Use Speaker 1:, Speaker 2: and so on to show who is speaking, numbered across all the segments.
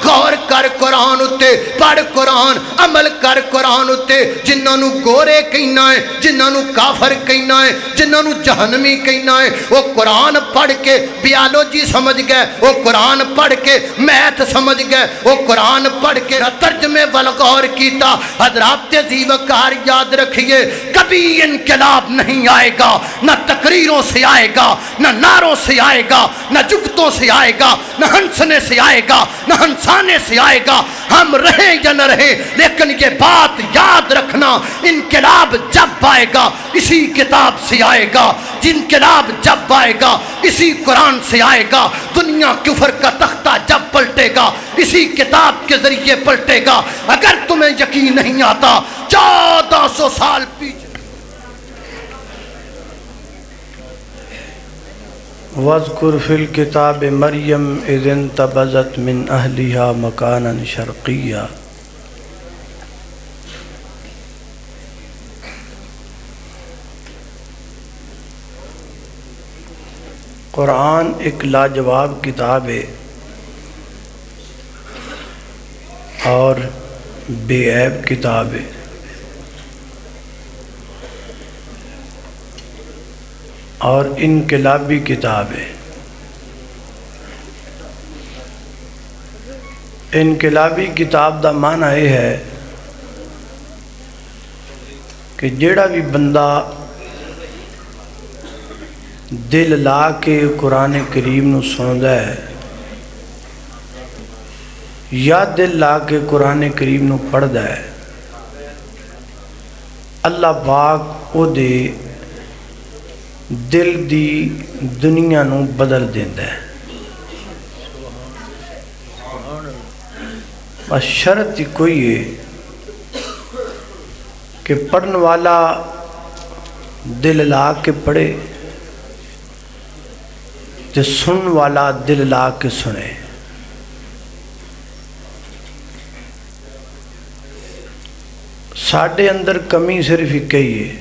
Speaker 1: غور کر قرآن اتے پڑھ قرآن عمل کر قرآن اتے جنہاں نو گورے کہنا ہے جنہاں نو کافر کہنا ہے جنہاں نو جہنمی کہنا ہے وہ قرآن پڑھ کے بیالوجی سمجھ گئے وہ قرآن پڑھ کے میتھ سمجھ گئے وہ قرآن پڑھ کے ترجمے والغور کیتا حضرات عزیز وقار یاد رکھیے کبھی انقلاب نہیں آئے گا نہ تقریروں سے آئے گا نہ نعروں سے آئے گا نہ جگتوں سے آئے گا نہ ہنسنے سے آئے گا نہ ہنسانے سے آئے گا ہم رہیں یا نہ رہیں لیکن یہ بات یاد رکھنا انقلاب جب آئے گا اسی کتاب سے آئے گا انقلاب جب آئے گا اسی قرآن سے آئے گا دنیا کفر کا تختہ جب پلٹے گا اسی کتاب کے ذریعے پلٹے گا اگر تمہیں یقین نہیں آتا 1400 سال پیچھے
Speaker 2: وَاذْكُرْ فِي الْكِتَابِ مَرْيَمْ إِذِ انْتَبَذَتْ مِنْ أَهْلِهَا مَكَانًا شَرْقِيًّا قرآن ایک لاجواب کتاب ہے اور بے عیب کتاب ہے اور انقلابی کتاب ہے۔ انقلابی کتاب دا معنی یہ ہے کہ جیڑا بھی بندہ دل لا کے قرآن کریم نو سندا ہے یا دل لا کے قرآن کریم نو پڑھدا ہے اللہ پاک او دے دل دی دنیا نو بدل دیندا ہے۔ بس شرط ہی کوئی ہے کہ پڑھن والا دل لا کے پڑھے تے سن والا دل لا کے سنے۔ ساڈے اندر کمی صرف ایک ہی ہے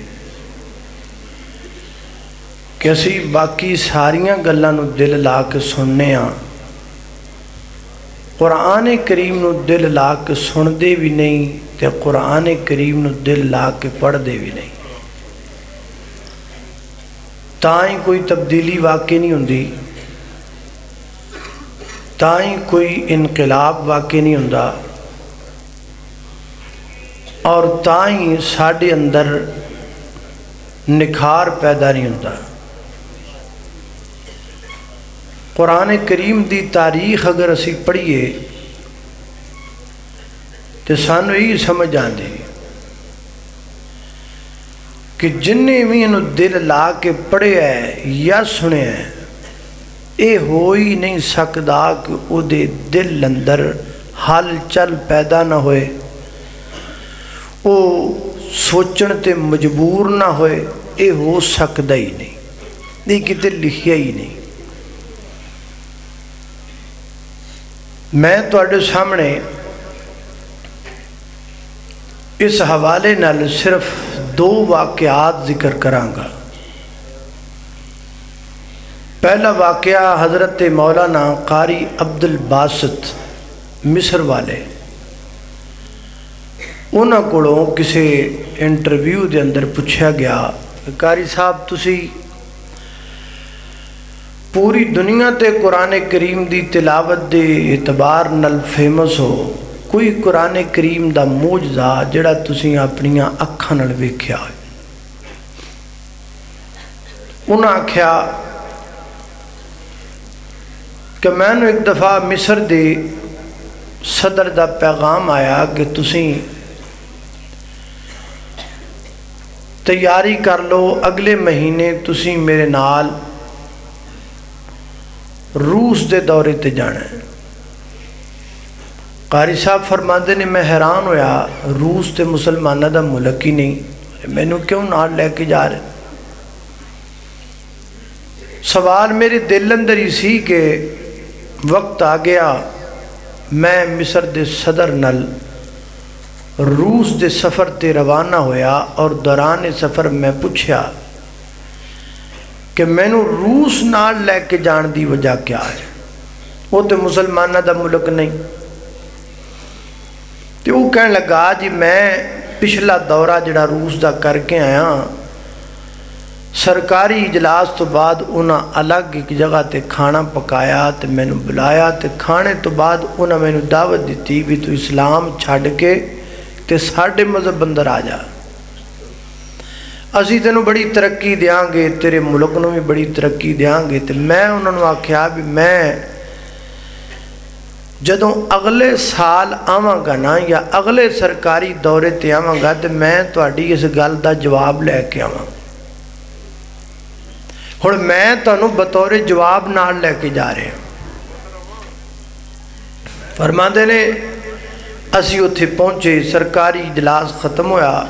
Speaker 2: کہ اسی باقی ساریاں گلاں نو دل لا کے سننے ہاں قرآن کریم نو دل لا کے سن دے بھی نہیں تے قرآن کریم نو دل لا کے پڑھ دے بھی نہیں، تائیں کوئی تبدیلی واقع نہیں ہوندی، تائیں کوئی انقلاب واقع نہیں ہوندا اور تائیں ساڈے اندر نکھار پیدا نہیں ہوندا۔ قرآن کریم دی تاریخ اگر اسی پڑھیے تو سانو یہی سمجھ آندی کہ جنہیں بھی انہوں دل لا کے پڑھے ہے یا سنے ہیں اے ہو ہی نہیں سکدا کہ او دے دل اندر حل چل پیدا نہ ہوئے، او سوچن تے مجبور نہ ہوئے، اے ہو سکدا ہی نہیں، یہ کتے لکھیا ہی نہیں۔ میں تواڈے سامنے اس حوالے نال صرف 2 واقعات ذکر کرانگا۔ پہلا واقعہ حضرت مولانا قاری عبد الباسط مصر والے، انہاں کولوں کسی انٹرویو دے اندر پوچھا گیا کہ قاری صاحب تسی پوری دنیا تے قرآن کریم دی تلاوت دے اعتبار نال فیمس ہو، کوئی قرآن کریم دا معجزہ جڑا تسی اپنیاں اکھاں نال ویکھیا ہوئے؟ انہاں آکھیا کہ میں نے ایک دفعہ مصر دے صدر دا پیغام آیا کہ تسی تیاری کر لو، اگلے مہینے تسی میرے نال روس دے دورے تے جانا ہے۔ قاری صاحب فرماندے نے میں حیران ہویا، روس تے مسلمانہ دا ملک ہی نہیں، میں نے کیوں نال لے کے جا رہے؟ سوال میرے دل اندر ہی سی کہ وقت آ گیا میں مصر دے صدر نال روس دے سفر تے روانہ ہویا اور دوران سفر میں پوچھا کہ میں نو روس نال لے کے جان دی وجہ کیا ہے؟ وہ تو مسلمانہ دا ملک نہیں۔ وہ کہنے لگا جی میں پچھلا دورہ جڑا روس دا کر کے آیا سرکاری اجلاس تو بعد انہاں الگ ایک جگہ تے کھانا پکایا تے میں نے بلایا تے کھانے تو بعد انہاں میں نے دعوت دیتی بھی تو اسلام چھڑ کے تے ساڑھے مذہب اندر آ جا اسی تینوں بڑی ترقی دیاں گے تیرے ملک نو بھی بڑی ترقی دیاں گے تے میں انہوں نے آکھیا بھی میں جدوں اگلے سال آواں گا نا یا اگلے سرکاری دورے تے آواں گا تے میں تہاڈی اس گل دا جواب لے کے آواں ہن میں تانوں بطور جواب نال لے کے جا رہے ہیں فرماندے نے اسی اتھے پہنچے سرکاری اجلاس ختم ہویا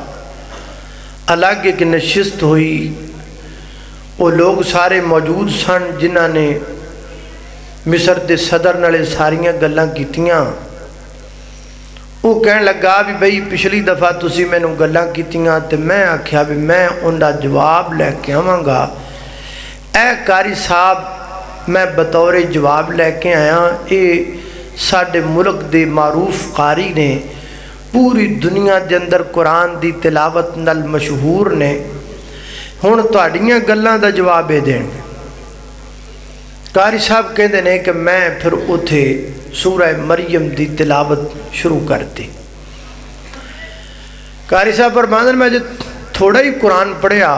Speaker 2: الگ ایک نشست ہوئی وہ لوگ سارے موجود سن جنہاں نے مصر دے صدر نالے ساریاں گلاں کیتیاں وہ کہنے لگا بھی بھئی پچھلی دفعہ تسی میں نو گلاں کیتیاں تے میں آکھیا بھی میں ان دا جواب لے کے آواں گا اے قاری صاحب میں بطور جواب لے کے آیا اے ساڈے ملک دے معروف قاری نے پوری دنیا دے اندر قرآن دی تلاوت نال مشہور نے ہن تہاڈیاں گلاں دا جواب دین قاری صاحب کہندے نے کہ میں پھر اتھے سورہ مریم دی تلاوت شروع کر دی قاری صاحب فرماندے میں جب تھوڑا ہی قرآن پڑھیا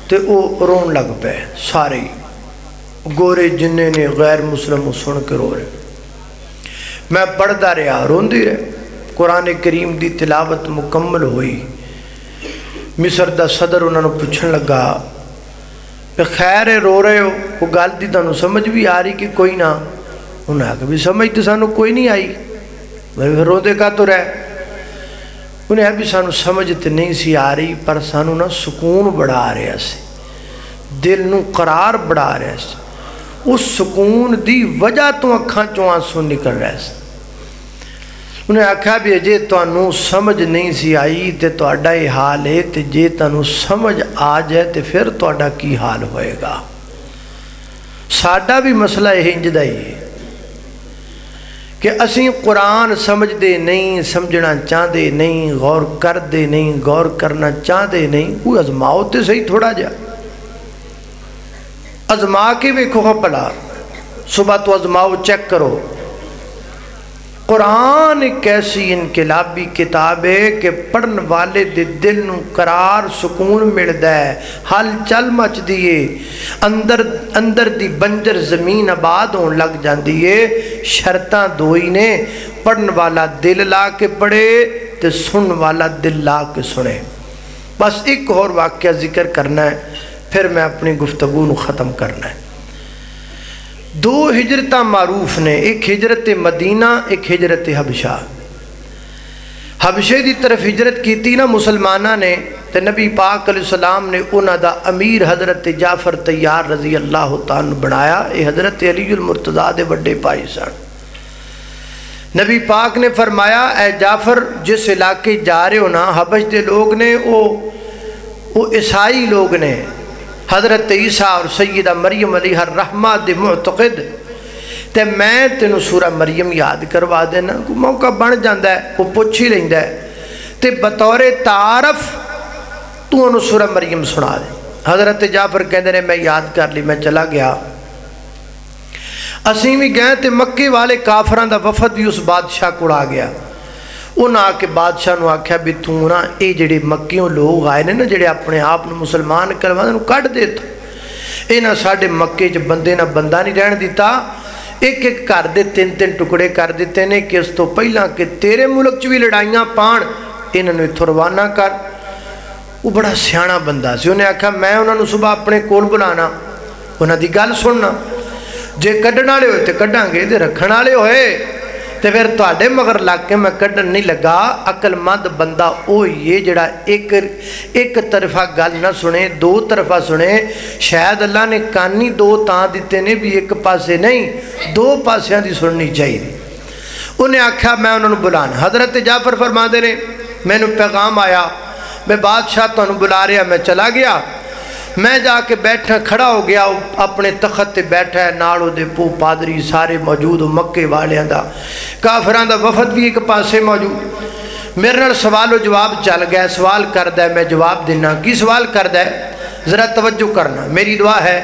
Speaker 2: تے وہ رون لگ پے سارے گورے جننے نے غیر مسلم سن کے رو رہے میں پڑھدا رہا روندی رہے قرآن کریم دی تلاوت مکمل ہوئی مصر دا صدر انہوں نے پوچھن لگا کہ خیر ہے رو رہے ہو وہ گل دی تانوں سمجھ بھی آ رہی کہ کوئی نہ انہوں نے کہا بھی سمجھ تو سانوں کوئی نہیں آئی میں پھر روندے کا تو رہے انہیں بھی سانوں سمجھ تو نہیں سی آ رہی پر سانوں نہ سکون بڑھا آ رہا سے دل نو قرار بڑھا آ رہا سے اس سکون دی وجہ تو اکھاں چوں آنسو نکل رہا سے انہیں آکھا بھی جے تانوں سمجھ نہیں سی آئی تے تہاڈا یہ حال ہے تے جے تانوں سمجھ آ جائے تے پھر تہاڈا کی حال ہوئے گا ساڈا بھی مسئلہ یہ انج دا ہی ہے کہ اسی قرآن سمجھ دے نہیں سمجھنا چاہ دے نہیں غور کر دے نہیں غور کرنا چاہ دے نہیں کوئی ازماؤ تے صحیح تھوڑا جا ازما کے ویکھو گا پلا صبح تو ازماؤ چیک کرو قرآن ایک ایسی انقلابی کتاب ہے کہ پڑھن والے دے دل نو قرار سکون ملدا ہے حل چل مچ دیئے اندر دی بنجر زمین آباد ہون لگ جاندی ہے شرطاں دوئی نے پڑھن والا دل لا کے پڑھے تے سن والا دل لا کے سنے بس ایک اور واقعہ ذکر کرنا ہے پھر میں اپنی گفتگو نو ختم کرنا ہے دو ہجرتاں معروف نے ایک ہجرت مدینہ ایک ہجرت حبشہ حبشے دی طرف ہجرت کی تھی نا مسلمانہ نے تے نبی پاک علیہ السلام نے انہاں دا امیر حضرت جعفر طیار رضی اللہ تعالیٰ بنایا اے حضرت علی المرتضیٰ دے بڑے پائی سن نبی پاک نے فرمایا اے جعفر جس علاقے جا رہے ہو نا حبش دے لوگ نے وہ عیسائی لوگ نے حضرت عیسیٰ اور سیدہ مریم علیہ الرحمہ دے معتقد تے میں تینوں سورہ مریم یاد کروا دینا کوئی موقع بن جاندہ ہے کوئی پوچھ ہی لیندہ ہے تے بطور تعارف تو انہوں سورہ مریم سنا دے حضرت جعفر کہندے نے میں یاد کر لی میں چلا گیا اسیں بھی گئے تے مکے والے کافران دا وفد بھی اس بادشاہ کو آ گیا انہاں آ کے بادشاہ نو آکھیا بھی تو نا اے جڑے مکیوں لوگ آئے نا جڑے اپنے آپ نو مسلمان کروا دے کٹ دے تو اے نہ ساڈے مکے چ بندے نہ بندہ نہیں رہن دیتا ایک ایک کر دے تین تین ٹکڑے کر دیتے نے کہ اس تو پہلا کہ تیرے ملک چ بھی لڑائیاں پان انہاں نو ایتھوں روانہ کر وہ بڑا سیاںا بندہ سی انہیں آکھیا میں انہاں نو صبح اپنے کول بلانا انہاں دی گل سننا جے کڈن والے ہوئے تے کڈاں گے تے رکھن والے ہوئے تے پھر تواڈے مگر لگ کے میں کڈن نہیں لگا عقل مند بندہ او یہ جڑا ایک طرفہ گل نہ سنے دو طرفہ سنے شاید اللہ نے کانی دو تاں دیتے نے بھی ایک پاسے نہیں دو پاسیاں دی سننی چاہیے انہیں آکھا میں انہوں نے بلانا حضرت جعفر فرماندے نے میں نے پیغام آیا میں بادشاہ تو انہوں بلا رہا میں چلا گیا میں جا کے بیٹھا کھڑا ہو گیا اپنے تخت تے بیٹھا ہے نالو دے پو پادری سارے موجود مکے والے دا کافران دا وفد بھی ایک پاسے موجود میرے نال سوال و جواب چل گیا سوال کردا ہے میں جواب دینا کی سوال کردا ہے ذرا توجہ کرنا میری دعا ہے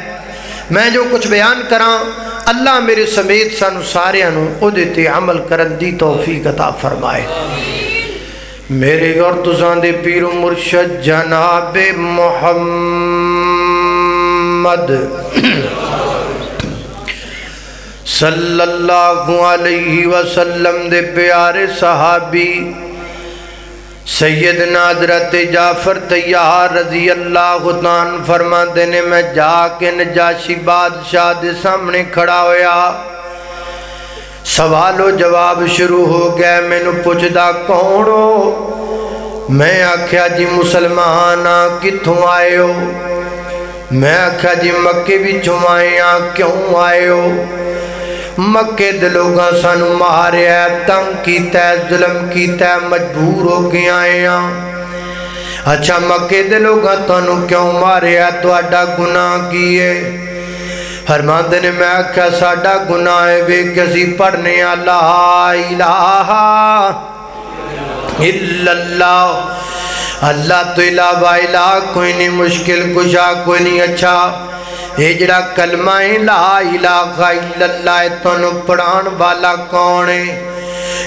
Speaker 2: میں جو کچھ بیان کراں اللہ میرے سمیت سانو ساریاں نو او دے تے عمل کرن دی توفیق عطا فرمائے میرے اور تساں دے پیر و مرشد جناب محمد صلی اللہ علیہ وسلم دے پیارے صحابی سیدنا حضرت جعفر طیار رضی اللہ عنہ فرماتے نے میں جا کے نجاشی بادشاہ دے سامنے کھڑا ہویا سوال و جواب شروع ہو گیا میں نو پوچھدا کون ہو میں آکھیا جی مسلمان کتھوں آئے ہو میں آکھیا جی مکے وچوں آئے ہاں کیوں آئے ہو مکے دے لوگاں سانو ماریا ہے تنگ کیتا ہے ظلم کیتا ہے مجبور ہو کے آئے ہاں اچھا مکے دے لوگاں تانو کیوں ماریا ہے تہاڈا گناہ کی ہے فرماندے نے میں آکھیا ساڈا گناہ ہے وے کسی پڑھنے لا الہ الا اللہ اللہ تو علاوہ الہ کوئی نہیں مشکل کشا کوئی نہیں اچھا یہ جڑا کلمہ لا الہ الا اللہ تانوں پڑھان والا کون ہے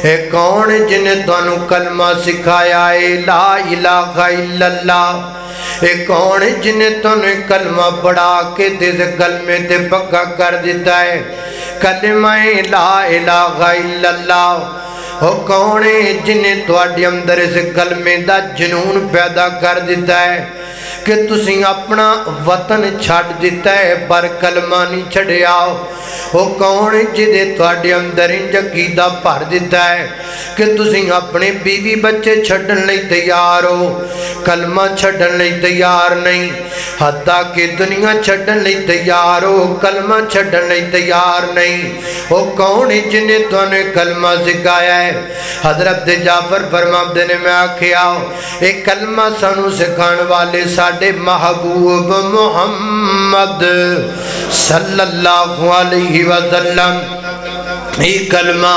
Speaker 2: اے کون جن نے تانوں کلمہ سکھایا ہے لا الہ الا اللہ اے کون جن نے تانوں کلمہ پڑھا کے دل کلمے تے پکا کر دیتا ہے کلمہ لا الہ الا اللہ وہ کون ہے جن نے تواڈے اندر اس کلمے دا جنون پیدا کر دیتا ہے کہ تسی اپنا وطن چھڑ دیتا ہے پر کلمہ نہیں چھڑیا وہ کون جدے تواڈے اندر انج عقیدہ بھر دیتا ہے کہ تسی اپنے بیوی بچے چھڈن لئی تیار ہو کلمہ چھڈن لئی تیار نہیں حتیٰ کہ دنیا چھڈن لئی تیار ہو کلمہ چھڈن لئی تیار نہیں وہ کون جن نے توانے کلمہ سکھایا ہے حضرت جعفر فرماندے نے میں آکھیا ایک کلمہ سانو سکھان والے ساڈے محبوب محمد صلی اللہ علیہ وسلم یہ کلمہ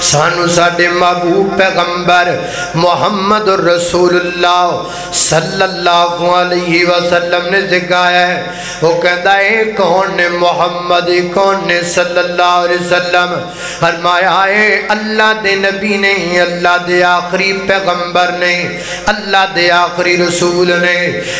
Speaker 2: سانو ساڈے محبوب پیغمبر محمد رسول اللہ صلی اللہ علیہ وسلم نے سکھایا ہے وہ کہتا ہے کون نے محمد کون نے صلی اللہ علیہ وسلم فرمایا ہے اللہ دے نبی نے اللہ دے آخری پیغمبر نے اللہ دے آخری رسول نے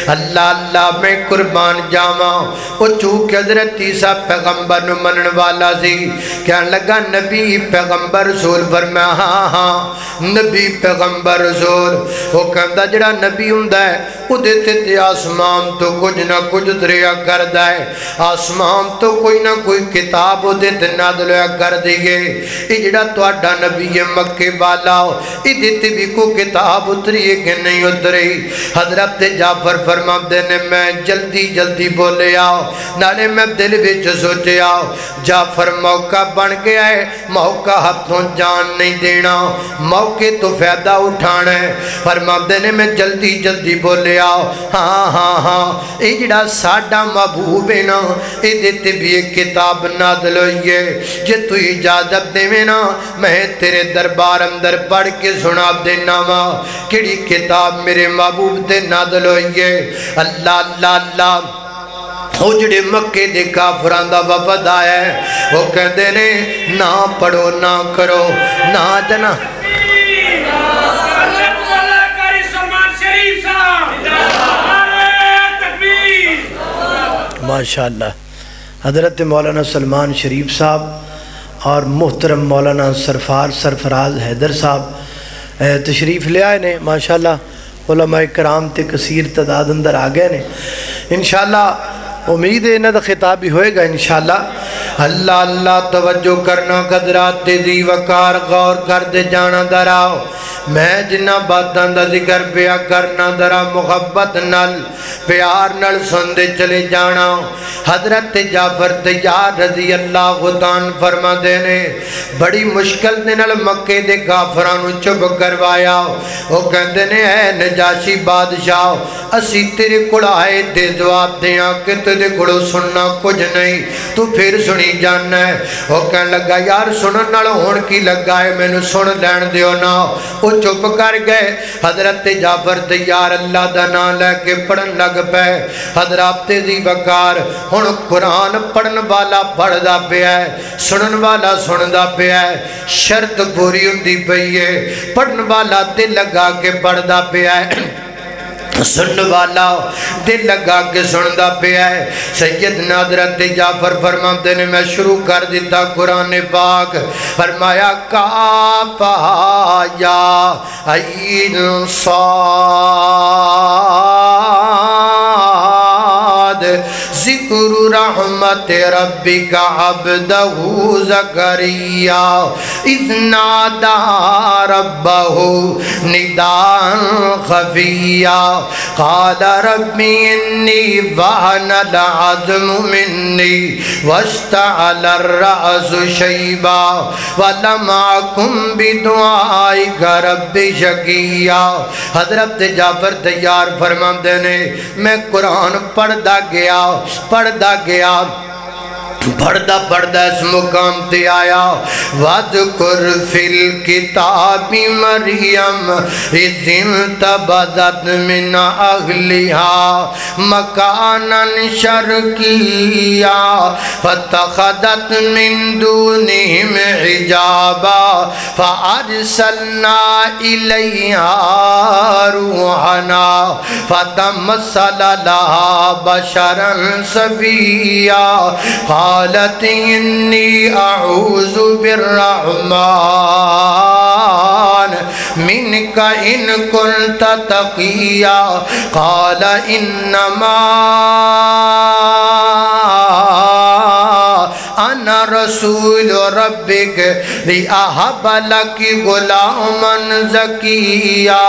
Speaker 2: اللہ میں قربان جاواں وہ چونکہ حضرت عیسیٰ پیغمبر نو منن والا سی کہنے لگا نبی پیغمبر رسول فرمایا ہاں ہاں نبی پیغمبر رسول وہ کہندا جڑا نبی ہوندا ہے او دے تے آسمان تو کچھ نہ کچھ دریا کردا ہے آسمان تو کوئی نہ کوئی کتاب او دے تے نازل کر دیے اے جڑا تہاڈا نبی ہے مکے والا اے دے تے بھی کوئی کتاب اتری ہے کہ نہیں اتری حضرت جعفر فرماندے نے میں جلدی جلدی بولیا نالے میں دل وچ سوچیا جعفر موقع بن گیا ہے موقع ہاتھوں جان نہیں دینا موقع تو فائدہ اٹھانا ہے فرماندے نے میں جلدی جلدی بولیا ہاں ہاں ہاں اے جڑا ساڈا محبوب ہے نا اے دیتے بھی ایک کتاب نازل ہوئی ہے جے تو اجازت دے میں نا میں تیرے دربار اندر پڑھ کے سنا دینا وا کیڑی کتاب میرے محبوب دے نازل ہوئی ہے اللہ اللہ اللہ وہ جڑے مکے دے کافراں دا وفد آیا ہے وہ کہندے نے نہ پڑھو نہ کرو نہ جنا ماشاءاللہ حضرت مولانا سلمان شریف صاحب اور محترم مولانا سرفراز حیدر صاحب تشریف لے آئے نے ماشاءاللہ علماء کرام تے کثیر تعداد اندر آ گئے نے انشاءاللہ امید ہے انہاں دا خطاب بھی ہوئے گا انشاءاللہ اللہ اللہ توجہ کرنا قدرات تیزی وقار غور کر دے جانا دراؤ میں جنہ باتاں دا ذکر پیا کرنا درا محبت نل پیار نل سندے چلے جانا حضرت جعفر طیار رضی اللہ عنہ فرما دینے بڑی مشکل دے نل مکے دے کافرانو چپ کروایا وہ کہندے نے اے نجاشی بادشاہ اسی تیرے کڑ آئے دے جواب دیاں کہ تیرے کڑو سننا کچھ نہیں تو پھر سنی
Speaker 1: نہیں جاننا ہے. وہ کہنے لگا یار سنن نال ہون کی لگا ہے, مینوں سن لین دیو نا. وہ چپ کر گئے. حضرت جعفر تیار اللہ دا نام لے کے پڑھن لگ پے. حضرت دی وقار ہن قرآن پڑھن والا پڑھدا پیا ہے, سنن والا سندا پیا ہے. شرط پوری ہوندی پئی ہے, پڑھن والا دل لگا کے پڑھدا پیا ہے, سنن والا دل لگا کے سندا پیا ہے. سیدنا حضرت جعفر فرماتے نے میں شروع کر دیتا قرآن پاک. فرمایا کافا یا عین صاد ذکر رحمت ربک عبدہ زکریا اذ نادا ربہ نداء خفیا قال ربی انی وہن العظم منی واشتعل الرأس شیبا ولم اکن بدعائک رب شقیا. حضرت جعفر تیار فرماتے نے میں قرآن پڑھدا گیا پڑھدا اس مقام تے آیا. وَذْكُرْ فِي الْكِتَابِ مَرْيَمَ إِذِ انْتَبَذَتْ مِنْ أَهْلِهَا مَكَانًا شَرْقِيًّا فَاتَّخَذَتْ مِنْ دُونِهِمْ حِجَابًا فَأَرْسَلْنَا إِلَيْهَا رُوحَنَا فَتَمَثَّلَ لَهَا بَشَرًا سَوِيًّا قالت انی اعوذ بالرحمن منک ان کنت تقیا. قال انما انا رسول ربک لیہب لک غلاما زکیا.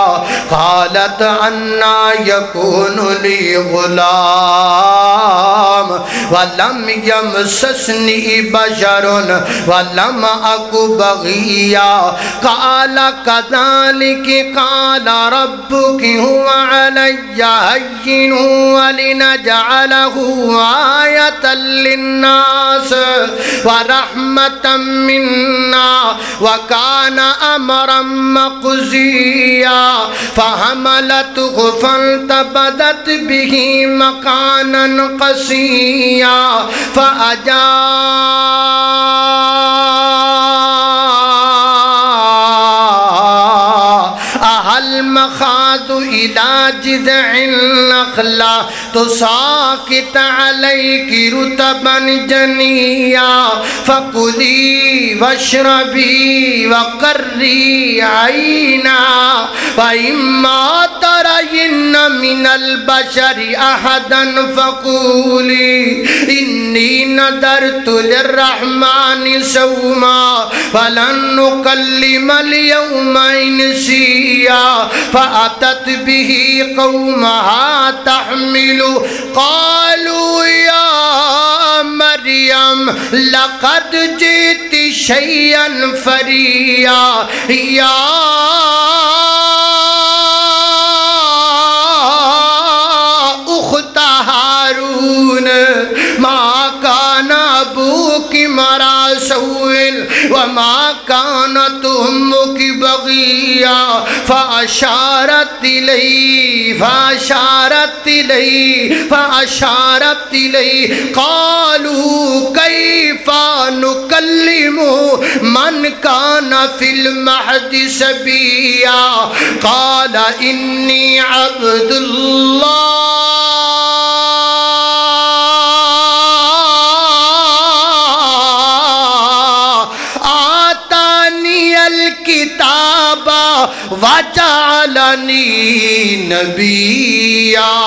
Speaker 1: قالت انا یکون لی غلام ولم یمسسنی بشر ولم اک بغیا. قال کذالک قال ربک هو علی ہین ولنجعلہ آیۃ للناس ورحمة منا وكان أمرا مقضيا. فحملته فانتبذت به مكانا قصيا المخاض إلى جذع النخلة تساقط عليك رطبا جنيا فكلي واشربي وقري عينا فإما ترين من البشر أحدا فقولي إني نذرت للرحمن صوما فلن نكلم اليوم إنسيا. فأتت به قومها تحمل قالوا يا مريم لقد جئت شيئا فريا. يا أخت هارون ما كان أبوك امرأ سوء وما كانت أمك بغيا. فأشارت إليه قالوا كيف نكلم من كان في المهد صبيا. قال إني عبد الله الكتاب وجعلني نبيا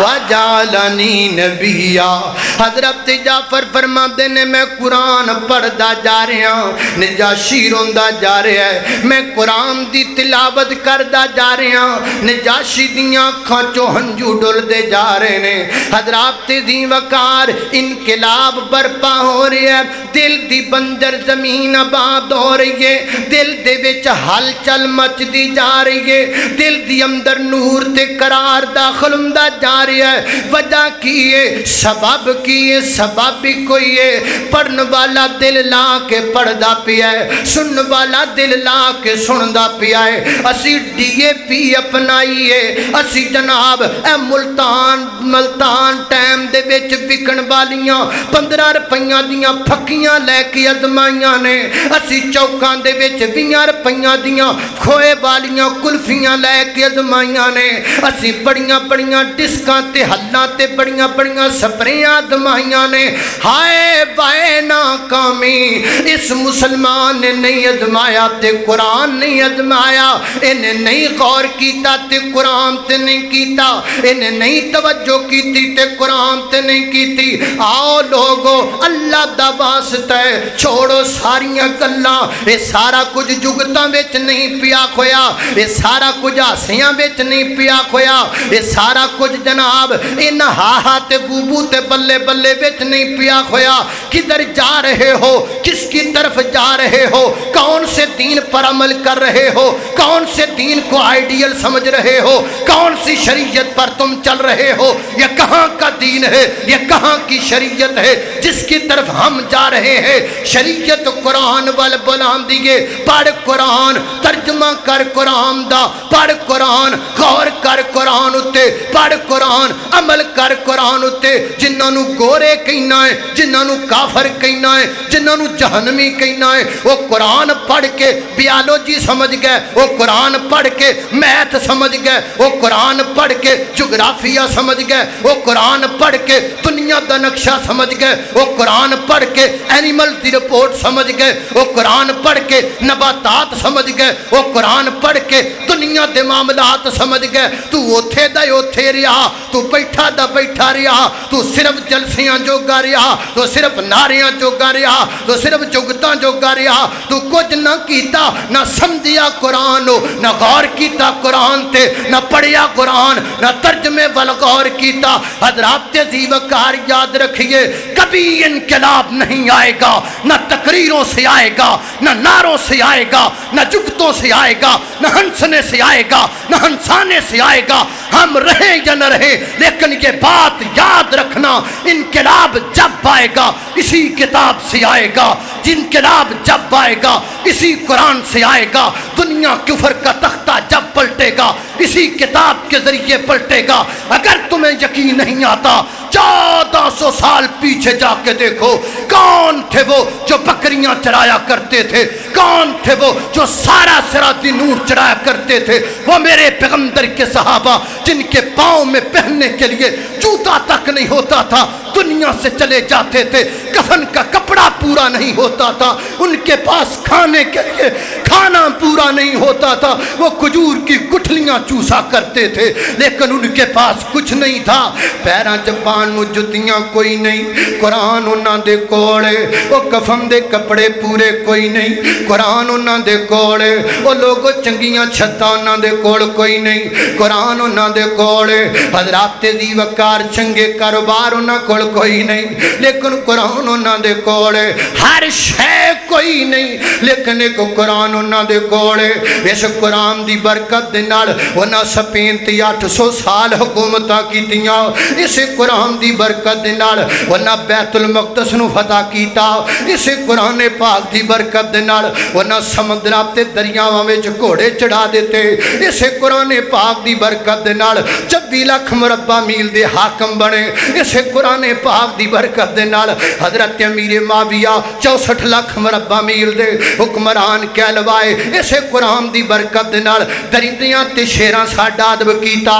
Speaker 1: وجعلني نبيا. حضرت جعفر فرماتے نے میں قرآن پڑھدا جا رہا ہوں, نجاشی روندا جا رہا ہے, میں قرآن دی تلاوت کردا جا رہا ہوں, نجاشی دیاں اکھاں چوں ہنجو ڈلدے جا رہے نے. حضرت دی وقار انقلاب برپا ہو رہا ہے, دل دی بنجر زمین آباد ہو رہی ہے دل دے وچ ہل چل مچدی جا رہی ہے دل دی اندر نور تے قرار داخل ہوندا جا رہا ہے وجہ کی ہے سبب کی ہے سبب بھی کوئی ہے پڑھن والا دل لا کے پڑھدا پیا ہے سنن والا دل لا کے سندا پیا ہے اسی ڈی اے پی اپنائیے اسی جناب اے ملتان ٹائم دے وچ وکن والیاں 15 روپیاں دیاں پھکیاں لے کے ازمائیاں نے اسی چوکاں دے وچ 20 روپیاں دیاں کھوئے والیاں کلفیاں لے کے ازمائیاں نے اسی بڑیاں بڑیاں ڈسکاں تے ہلاں تے بڑیاں بڑیاں سپریاں ازمائیاں نے ہائے بائے ناکامی اس مسلمان نے نہیں ازمایا تے قرآن نہیں ازمایا انہیں نہیں غور کیتا تے قرآن تے نہیں کیتا انہیں نہیں توجہ کیتی تے قرآن تے نہیں کیتی آؤ لوگو اللہ دا واسطہ ہے چھوڑو ساریاں گلاں اے سارا کچھ جگتاں وچ نہیں پیا کھویا اے سارا کچھ ہاسیاں وچ نہیں پیا کھویا اے سارا کچھ جناب ان ہاہا تے بوبو تے بلے بلے وچ نہیں پیا کھویا کدھر جا رہے ہو کس کی طرف جا رہے ہو کون سے دین پر عمل کر رہے ہو کون سے دین کو آئیڈیل سمجھ رہے ہو کون سی شریعت پر تم چل رہے ہو یہ کہاں کا دین ہے یہ کہاں کی شریعت ہے جس کی طرف ہم جا رہے ہیں شریعت قرآن وال بلان دیئے پڑھ قرآن ترجمہ کر قرآن دا پڑھ قرآن غور کر قرآن اتے پڑھ قرآن عمل کر قرآن اتے جنہوں نو گورے کہنا ہے جنہوں نو کافر کہنا ہے جنہوں نو جہنمی کہنا ہے وہ قرآن پڑھ کے بیالوجی سمجھ گئے وہ قرآن پڑھ کے میتھ سمجھ گئے وہ قرآن پڑھ کے جغرافیہ سمجھ گئے وہ قرآن پڑھ کے دنیا دا نقشہ سمجھ گئے وہ قرآن پڑھ کے اینیمل دی رپورٹ سمجھ گئے وہ قرآن پڑھ کے نباتات سمجھ گئے وہ قرآن پڑھ کے دنیا دے معاملات سمجھ گئے تو اوتھے دا اوتھے رہا تو بیٹھا دا بیٹھا رہا تو صرف جلسیاں جو گا رہا تو صرف ناریاں جو گا رہا تو صرف جگتاں جو گا رہا تو کچھ نہ کیتا نہ سمجھیا قرآن نہ غور کیتا قرآن تے نہ پڑھیا قرآن نہ ترجمے والغور کیتا حضرات عزیز وقار یاد رکھیے کبھی انقلاب نہیں آئے گا نہ تقریروں سے آئے گا نہ نعروں سے آئے گا نہ جگتوں سے آئے گا نہ ہنسنے سے آئے گا نہ ہنسانے سے آئے گا ہم رہیں یا نہ رہیں لیکن یہ بات یاد رکھنا انقلاب جب آئے گا اسی کتاب سے آئے گا انقلاب جب آئے گا اسی قرآن سے آئے گا دنیا کفر کا تختہ جب پلٹے گا اسی کتاب کے ذریعے پلٹے گا اگر تمہیں یقین نہیں آتا 1400 سال پیچھے جا کے دیکھو کون تھے وہ جو بکریاں چرایا کرتے تھے کون تھے وہ جو سارا صراطی نور چرایا کرتے تھے وہ میرے پیغمبر کے صحابہ جن کے پاؤں میں پہننے کے لیے جوتا تک نہیں ہوتا تھا دنیا سے چلے جاتے تھے کفن کا کپڑا پورا نہیں ہوتا تھا ان کے پاس کھانے کے لیے کھانا پورا نہیں ہوتا تھا وہ کھجور کی گٹھلیاں چوسا کرتے تھے لیکن ان کے پاس کچھ نہیں تھا پیراں چپان نو جتیاں کوئی نہیں قرآن انہاں دے کوڑے وہ کفن دے کپڑے پورے کوئی نہیں قرآن انہاں دے کوڑے وہ لوگو چنگیاں چھتا انہاں دے کوڑ کوئی نہیں قرآن انہاں دے کوڑے حضرات دی وقار چنگے کاروبار انہاں کوڑ کوئی نہیں لیکن قرآن انہاں دے کوڑے ہر شے کوئی نہیں لیکن ایک قرآن انہاں دے کوڑے اس قرآن دی برکت دے نال انہاں سپین تی 800 سال حکومتاں کیتیاں اس قرآن دی برکت دے نال انہاں بیت المقدس نو فتح کیتا اس قرآن پاک دی برکت دے نال انہاں سمندراں تے دریاواں وچ گھوڑے چڑھا دیتے اس قرآن پاک دی برکت دے نال 26 لاکھ مربع میل دے حاکم بنے اس قرآن پاک دی برکت دے نال حضرت امیر معاویہ 64 لاکھ مربع میل دے حکمران کہلوائے اس قرآن دی برکت دے نال درندیاں تے شیراں ساڈا ادب کیتا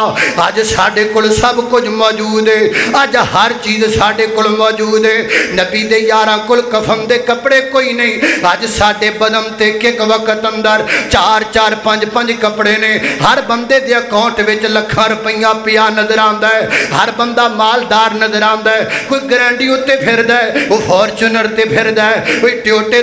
Speaker 1: اج ساڈے کول سب کچھ موجود ہے اج ہر چیز ساڈے کول موجود ہے نبی دے یاراں کول کفن دے کپڑے کوئی نہیں اج ساڈے بدن تے ایک وقت اندر 4 5 کپڑے نے ہر بندے دے اکاؤنٹ وچ لکھاں روپیہ پیا نظر آندا ہے ہر بندہ مالدار نظر آندا ہے کوئی گرانڈی اتے پھردا ہے وہ فارچونر تے پھردا ہے کوئی ٹیوٹے